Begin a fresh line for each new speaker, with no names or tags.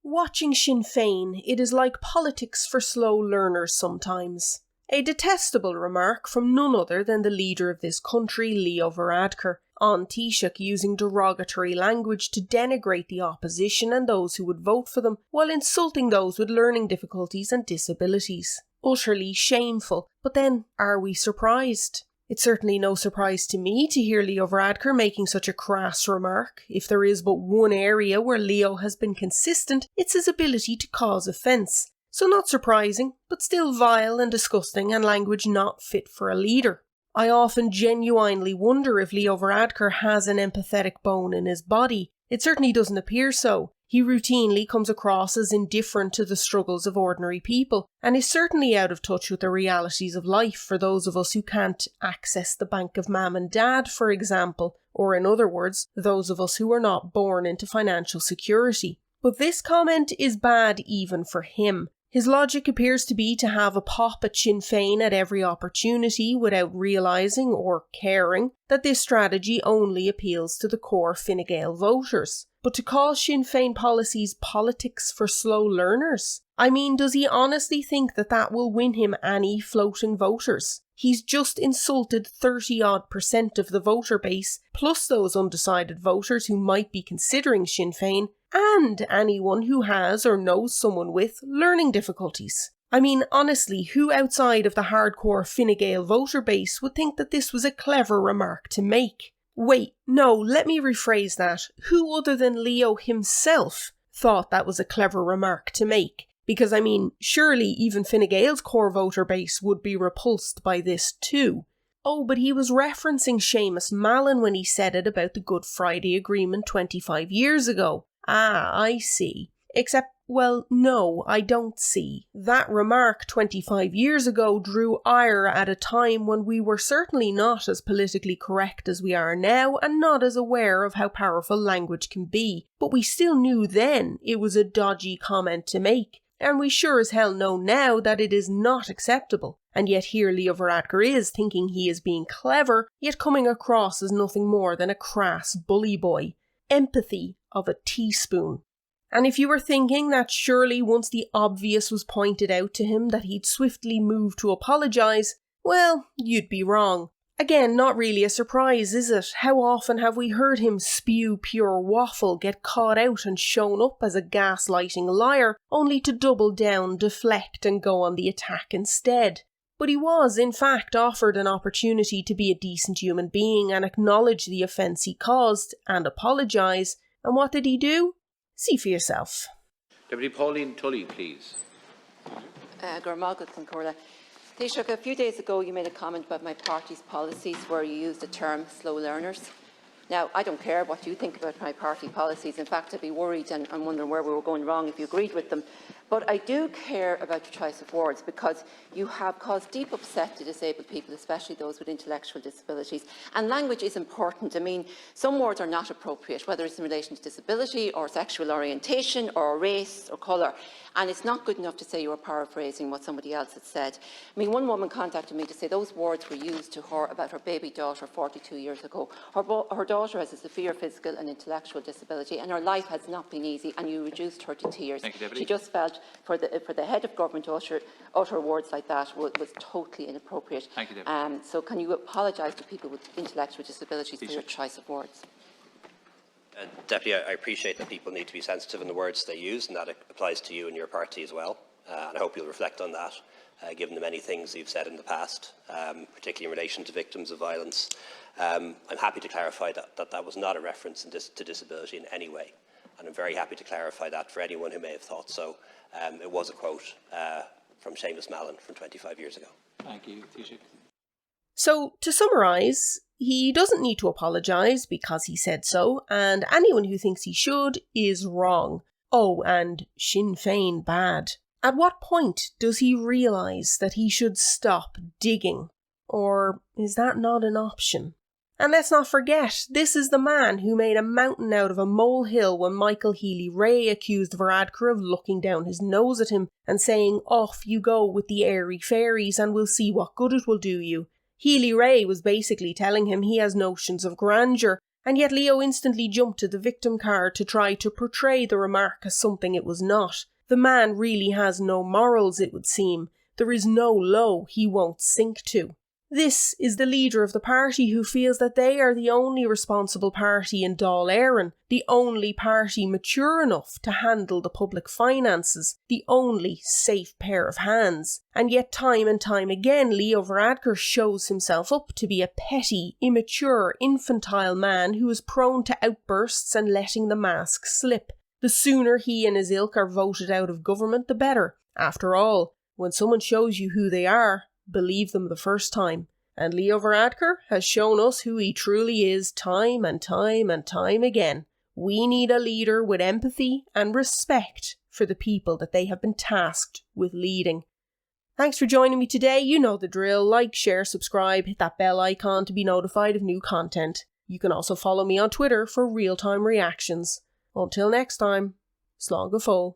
Watching Sinn Féin, it is like politics for slow learners sometimes. A detestable remark from none other than the leader of this country, Leo Varadkar, on Taoiseach using derogatory language to denigrate the opposition and those who would vote for them, while insulting those with learning difficulties and disabilities. Utterly shameful, but then, are we surprised? It's certainly no surprise to me to hear Leo Varadkar making such a crass remark. If there is but one area where Leo has been consistent, it's his ability to cause offence. So not surprising, but still vile and disgusting and language not fit for a leader. I often genuinely wonder if Leo Varadkar has an empathetic bone in his body. It certainly doesn't appear so. He routinely comes across as indifferent to the struggles of ordinary people, and is certainly out of touch with the realities of life for those of us who can't access the bank of mum and dad, for example, or in other words, those of us who are not born into financial security. But this comment is bad even for him. His logic appears to be to have a pop at Sinn Féin at every opportunity without realising or caring that this strategy only appeals to the core Fine Gael voters. But to call Sinn Féin policies politics for slow learners? I mean, does he honestly think that that will win him any floating voters? He's just insulted 30-odd% of the voter base, plus those undecided voters who might be considering Sinn Féin, and anyone who has or knows someone with learning difficulties. I mean, honestly, who outside of the hardcore Fine Gael voter base would think that this was a clever remark to make? Wait, no, let me rephrase that. Who other than Leo himself thought that was a clever remark to make? Because, I mean, surely even Fine Gael's core voter base would be repulsed by this too. Oh, but he was referencing Seamus Mallon when he said it about the Good Friday Agreement 25 years ago. Ah, I see. Except, well, no, I don't see. That remark 25 years ago drew ire at a time when we were certainly not as politically correct as we are now and not as aware of how powerful language can be. But we still knew then it was a dodgy comment to make. And we sure as hell know now that it is not acceptable. And yet here Leo Varadkar is thinking he is being clever, yet coming across as nothing more than a crass bully boy. Empathy of a teaspoon. And if you were thinking that surely once the obvious was pointed out to him that he'd swiftly move to apologise, well, you'd be wrong. Again, not really a surprise, is it? How often have we heard him spew pure waffle, get caught out and shown up as a gaslighting liar, only to double down, deflect and go on the attack instead? But he was, in fact, offered an opportunity to be a decent human being and acknowledge the offence he caused and apologise. And what did he do? See for yourself.
Deputy Pauline Tully, please.
Taoiseach, a few days ago you made a comment about my party's policies where you used the term slow learners. Now, I don't care what you think about my party policies. In fact, I'd be worried and wondering where we were going wrong if you agreed with them. But I do care about your choice of words because you have caused deep upset to disabled people, especially those with intellectual disabilities. And language is important. I mean, some words are not appropriate, whether it's in relation to disability or sexual orientation or race or colour. And it's not good enough to say you were paraphrasing what somebody else had said. I mean, one woman contacted me to say those words were used to her about her baby daughter 42 years ago. Her daughter has a severe physical and intellectual disability and her life has not been easy, and you reduced her to tears.
Thank you, Deputy.
She just felt for the head of government to utter words like that was totally inappropriate.
Thank you, Deputy.
So can you apologise to people with intellectual disabilities for your choice of words?
Deputy, I appreciate that people need to be sensitive in the words they use, and that applies to you and your party as well. And I hope you'll reflect on that, given the many things you've said in the past, particularly in relation to victims of violence. I'm happy to clarify that was not a reference to disability in any way. And I'm very happy to clarify that for anyone who may have thought so. It was a quote from Seamus Mallon from 25 years ago.
Thank you, Taoiseach.
So, to summarise, he doesn't need to apologise because he said so, and anyone who thinks he should is wrong. Oh, and Sinn Féin bad. At what point does he realise that he should stop digging? Or is that not an option? And let's not forget, this is the man who made a mountain out of a molehill when Michael Healy-Rae accused Varadkar of looking down his nose at him and saying, "Off you go with the airy fairies and we'll see what good it will do you." Healy-Rae was basically telling him he has notions of grandeur, And yet Leo instantly jumped to the victim card to try to portray the remark as something it was not. The man really has no morals, it would seem. There is no low he won't sink to. This is the leader of the party who feels that they are the only responsible party in Dáil Éireann, the only party mature enough to handle the public finances, the only safe pair of hands. And yet time and time again Leo Varadkar shows himself up to be a petty, immature, infantile man who is prone to outbursts and letting the mask slip. The sooner he and his ilk are voted out of government, the better. After all, when someone shows you who they are, believe them the first time. And Leo Varadkar has shown us who he truly is time and time and time again. We need a leader with empathy and respect for the people that they have been tasked with leading. Thanks for joining me today. You know the drill. Like, share, subscribe, hit that bell icon to be notified of new content. You can also follow me on Twitter for real-time reactions. Until next time, slán go fóill.